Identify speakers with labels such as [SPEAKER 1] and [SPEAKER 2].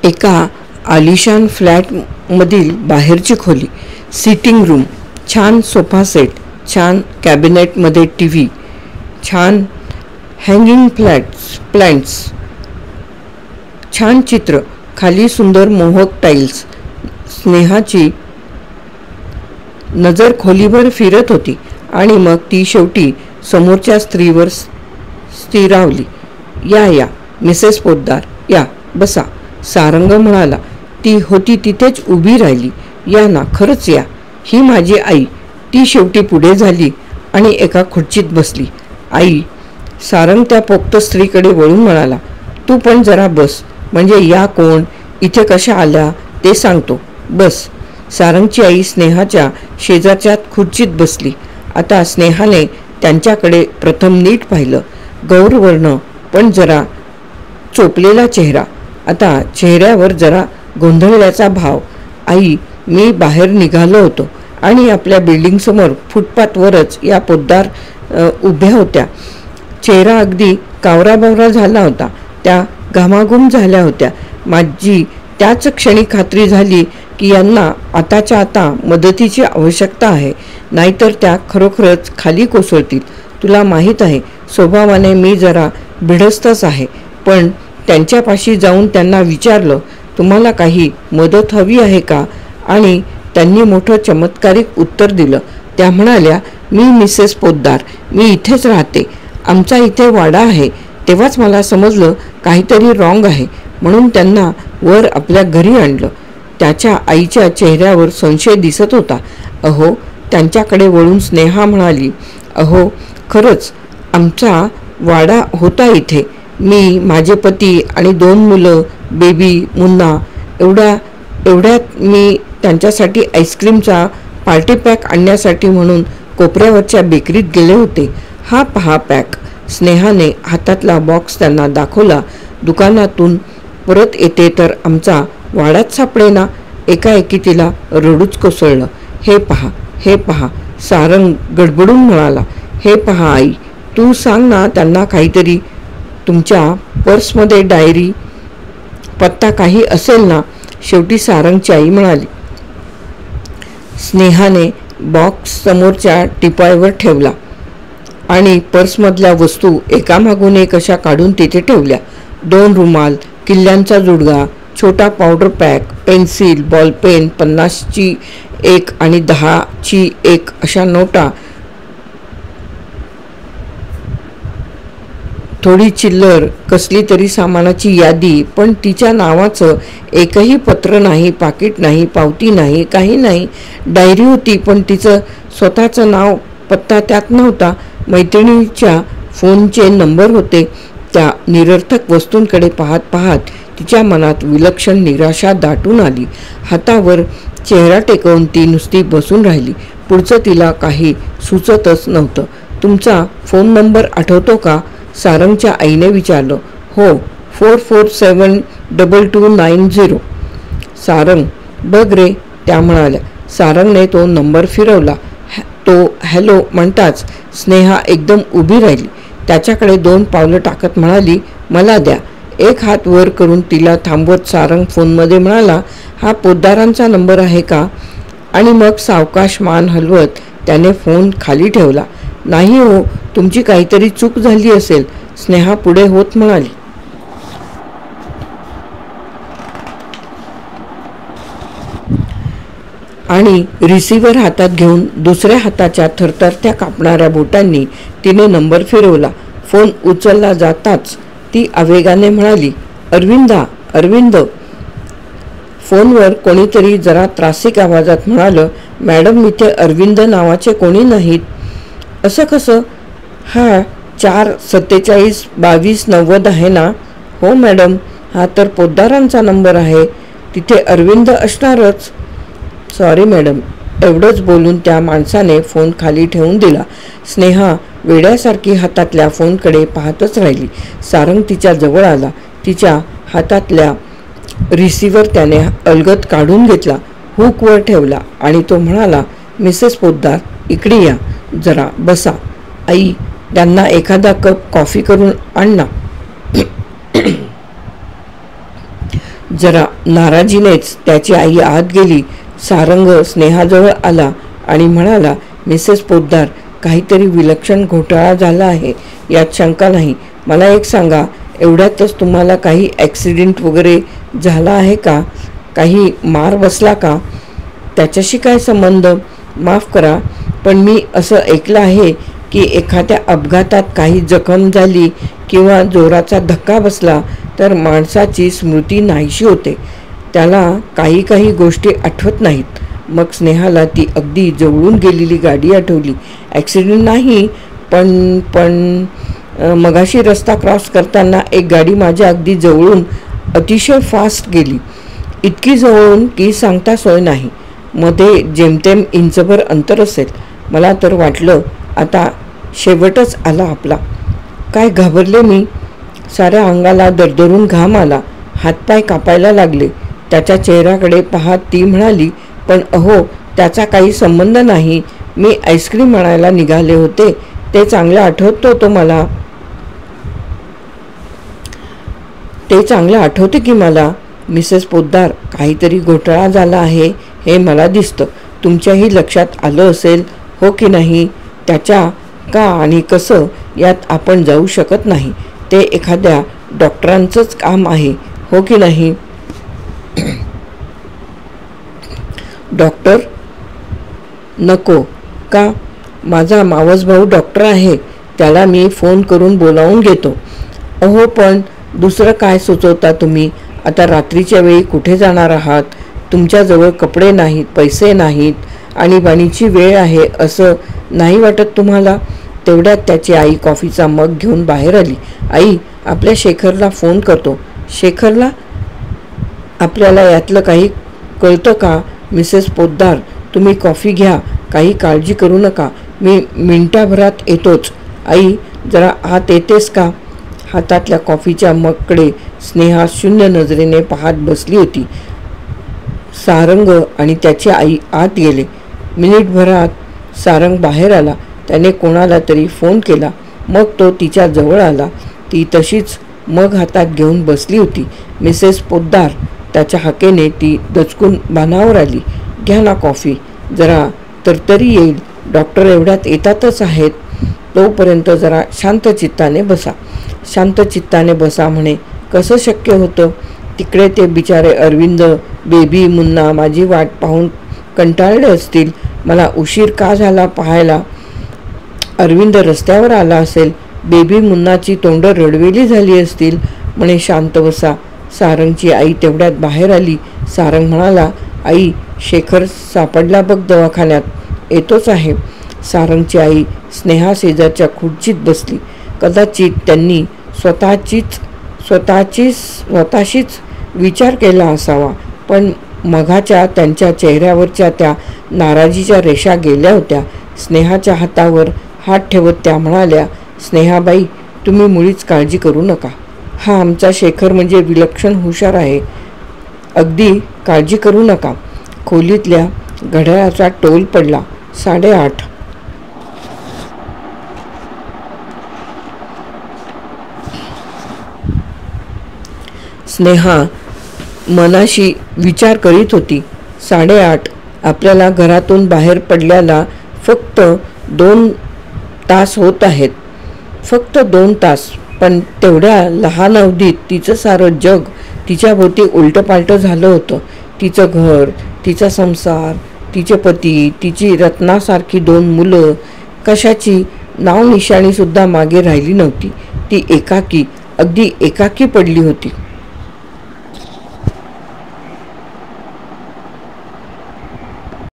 [SPEAKER 1] एका आलिशान फ्लॅटमधील बाहेरची खोली, सिटिंग रूम, छान सोफा सेट, छान कॅबिनेटमध्ये टी व्ही, छान हँगिंग प्लॅन्ट्स, छान चित्र, खाली सुंदर मोहक टाईल्स. स्नेहाची नजर खोलीभर फिरत होती आणि मग ती शेवटी समोरच्या स्त्रीवर स्थिरावली. या मिसेस पोद्दार, या बसा, सारंग म्हणाला. ती होती तिथेच उभी राहिली. या ना, खरंच या, ही माझी आई. ती शेवटी पुढे झाली आणि एका खुर्चीत बसली. आई, सारंग त्या पोक्त स्त्रीकडे वळून म्हणाला. तू पण जरा बस. म्हणजे या कोण, इथे कशा आल्या ते सांगतो, बस. सारंगची आई स्नेहाच्या शेजारच्या खुर्चीत बसली. आता स्नेहाने त्यांच्याकडे प्रथम नीट पाहिलं. गौरवर्ण पण जरा चोपलेला चेहरा, आता चेहऱ्यावर जरा गोंधळल्याचा भाव. आई, मी बाहेर निघालो होतो आणि आपल्या बिल्डिंगसमोर फुटपाथवरच या पोद्दार उभ्या होत्या. चेहरा अगदी कावराबावरा झाला होता. त्या घामाघूम झाल्या होत्या. माझी त्याच क्षणी खात्री झाली की यांना आताच्या आता मदतीची आवश्यकता आहे, नाहीतर त्या खरोखरच खाली कोसळतील. तुला माहीत आहे, स्वभावाने मी जरा भिडस्तच आहे. पण त्यांच्यापाशी जाऊन त्यांना विचारलं, तुम्हाला काही मदत हवी आहे का? आणि त्यांनी मोठं चमत्कारिक उत्तर दिलं. त्या म्हणाल्या, मी मिसेस पोद्दार, मी इथेच राहते. आमचा इथे वाडा आहे. तेव्हाच मला समजलं काहीतरी रॉंग आहे, म्हणून त्यांना वर आपल्या घरी आणलं. त्याच्या आईच्या चेहऱ्यावर संशय दिसत होता. अहो, त्यांच्याकडे वळून स्नेहा म्हणाली, अहो, खरंच आमचा वाडा होता इथे. मी, माझे पती आणि 2 मुलं, बेबी, मुन्ना, एवढ्यात मी त्यांच्यासाठी आईस्क्रीमचा पार्टी पॅक आणण्यासाठी म्हणून कोपऱ्यावरच्या बेकरीत गेले होते. हा पहा पॅक. स्नेहाने हातातला बॉक्स त्यांना दाखवला. दुकानातून परत येते तर आमचा वाडाच सापडेना. एकाएकी तिला रडूच कोसळलं. हे पहा, हे पहा, सारंग गडबडून म्हणाला. हे पहा आई, तू सांग ना त्यांना काहीतरी. तुमच्या पर्समध्ये डायरी, पत्ता काही असेल ना? शेवटी सारंगची आई म्हणाली. स्नेहाने बॉक्स समोरच्या टिपायवर ठेवला आणि पर्समधल्या वस्तू एकामागून एक अशा काढून तिथे ठेवल्या. 2 रुमाल, किल्ल्यांचा जुडगा, छोटा पावडर पॅक, पेन्सिल, बॉलपेन, 50ची 1 आणि 10ची 1 अशा नोटा, थोडी चिल्लर, कसली तरी सामानाची यादी. पण तिच्या नावाचं एकही पत्र नाही, पाकिट नाही, पावती नाही, काही नाही. डायरी होती पण तिचं स्वतःचं नाव, पत्ता त्यात नव्हता. मैत्रिणीच्या फोनचे नंबर होते. त्या निरर्थक वस्तूंकडे पाहत पाहत तिच्या मनात विलक्षण निराशा दाटून आली. हातावर चेहरा टेकवून ती नुसती बसून राहिली. पुढचं तिला काही सुचतच नव्हतं. तुमचा फोन नंबर आठवतो का? सारंगच्या आईने विचारलं. हो, 44722990. सारंग, बघ रे, त्या म्हणाल्या. सारंगने तो नंबर फिरवला. तो हॅलो म्हणताच स्नेहा एकदम उभी राहिली. त्याच्याकडे 2 पावलं टाकत म्हणाली, मला द्या. एक हात वर करून तिला थांबवत सारंग फोनमध्ये म्हणाला, हा पोद्दारांचा नंबर आहे का? आणि मग सावकाश मान हलवत त्याने फोन खाली ठेवला. नाही हो, तुमची काहीतरी चूक झाली असेल, स्नेहा पुढे होत म्हणाली. आणि रिसिव्हर हातात घेऊन दुसऱ्या हाताच्या थरथरत्या कापणाऱ्या बोटांनी तिने नंबर फिरवला. फोन उचलला जाताच ती आवेगाने म्हणाली, अरविंद. फोनवर कोणीतरी जरा त्रासिक आवाजात म्हणालं, मॅडम, इथे अरविंद नावाचे कोणी नाहीत. असं कसं? हा 4472290 आहे ना? हो मॅडम, हा तर पोद्दारांचा नंबर आहे. तिथे अरविंद असणारच. Sorry madam. एवढंच बोलून त्या माणसाने फोन खाली ठेवून दिला. स्नेहा वेड्यासारखी हातातल्या फोनकडे पाहतच राहिली. सारंग तिच्या जवळ आला. तिच्या हातातल्या रिसिव्हर त्याने अलगद काढून घेतला, हुकवर ठेवला आणि तो म्हणाला, मिसेस पोद्दार, इकडे या, जरा बसा. आई, त्यांना एखादा कप कॉफी करून आण ना. जरा नाराजीनेच त्याची आई आत गेली. सारंग स्नेहाजवळ आला आणि म्हणाला, मिसेस पोद्दार, काहीतरी विलक्षण घोटाळा झाला आहे, यात शंका नाही. मला एक सांगा, एवढ्यातच तुम्हाला काही ॲक्सिडेंट वगैरे झाला आहे का? काही मार बसला का? त्याच्याशी काय संबंध? माफ करा, पण मी असं ऐकलं आहे की एखाद्या अपघातात काही जखम झाली किंवा जोराचा धक्का बसला तर माणसाची स्मृती नाहीशी होते. त्याला काही गोष्टी आठवत नाहीत. मग स्नेहाला ती अगदी जवळून गेलेली गाडी आठवली. ॲक्सिडेंट नाही, पण मगाशी रस्ता क्रॉस करताना एक गाडी माझ्या अगदी जवळून अतिशय फास्ट गेली. इतकी जवळून की सांगता सोय नाही. मध्ये जेमतेम इंचभर अंतर असेल. मला तर वाटलं आता शेवटच आला आपला. काय घाबरले मी. साऱ्या अंगाला दरदरून घाम आला. हातपाय कापायला लागले. त्याच्या चेहऱ्याकडे पाहत ती म्हणाली, पण अहो, त्याचा काही संबंध नाही. मी आईस्क्रीम आणायला निघाले होते. ते चांगलं आठवत होतं मला. ते चांगलं आठवते की मला. मिसेस पोद्दार, काहीतरी घोटाळा झाला आहे हे मला दिसतं. तुमच्याही लक्षात आलं असेल, हो की नाही? त्याच्या का आणि कसं यात आपण जाऊ शकत नाही. ते एखाद्या डॉक्टरांचंच काम आहे, हो की नाही? डॉक्टर? नको. का? माझा मावस भाऊ डॉक्टर आहे. त्याला मी फोन करून बोलावून घेतो. अहो, पण दुसरं काय सुचवता तुम्ही? आता रात्रीच्या वेळी कुठे जाणार आहात? तुमच्याजवळ कपडे नाहीत, पैसे नाहीत, आणीबाणीची वेळ आहे असं नाही वाटत तुम्हाला? तेवढ्यात त्याची आई कॉफीचा मग घेऊन बाहेर आली. आई, आपल्या शेखरला फोन करतो. शेखरला? आपल्याला यातलं काही कळतं का? मिसेस पोद्दार, तुम्ही कॉफी घ्या, काही काळजी करू नका. मी मिनिटाभरात येतोच. आई, जरा आत येतेस का? हातातल्या कॉफीच्या मगकडे स्नेहा शून्य नजरेने पाहत बसली होती. सारंग आणि त्याची आई आत गेले. मिनिटभरात सारंग बाहेर आला. त्याने कोणाला तरी फोन केला. मग तो तिच्या जवळ आला. ती तशीच मग हातात घेऊन बसली होती. मिसेस पोद्दार, त्याच्या हाकेने ती दचकून बाणावर आली. घ्या ना कॉफी, जरा तरतरी येईल. डॉक्टर एवढ्यात येतातच आहेत. तोपर्यंत जरा शांत चित्ताने बसा. शांत चित्ताने बसा म्हणे. कसं शक्य होतं? तिकडे ते बिचारे अरविंद, बेबी, मुन्ना माझी वाट पाहून कंटाळले असतील. मला उशीर का झाला पाहायला? अरविंद रस्त्यावर आला असेल. बेबी, मुन्नाची तोंड रडवेली झाली असतील. म्हणे शांत बसा. सारंगची आई तेवढ्यात बाहेर आली. सारंग म्हणाला, आई, शेखर सापडला बघ दवाखान्यात. येतोच आहे. सारंगची आई स्नेहा शेजारच्या खुर्चीत बसली. कदाचित त्यांनी स्वतःशीच विचार केला असावा, पण मघाच्या त्यांच्या चेहऱ्यावरच्या त्या नाराजीच्या रेषा गेल्या होत्या. स्नेहाच्या हातावर हात ठेवत त्या म्हणाल्या, स्नेहाबाई, तुम्ही मुळीच काळजी करू नका. हा आमचा शेखर म्हणजे विलक्षण हुशार आहे. अगदी काळजी करू नका. खोलीतल्या घड्याळाचा टोल पडला. 8:30. स्नेहा मनाशी विचार करीत होती. 8:30. आपल्याला घरातून बाहेर पडल्याला फक्त 2 तास होत आहेत. फक्त 2 तास. पण तेवढ्या लहान अवधीत तिचं सारं जग तिच्याभोवती उलटपालटं झालं होतं. तिचं घर, तिचा संसार, तिचे पती, तिची रत्नासारखी 2 मुलं, कशाची नाव निशाणीसुद्धा मागे राहिली नव्हती. ती एकाकी, अगदी एकाकी पडली होती.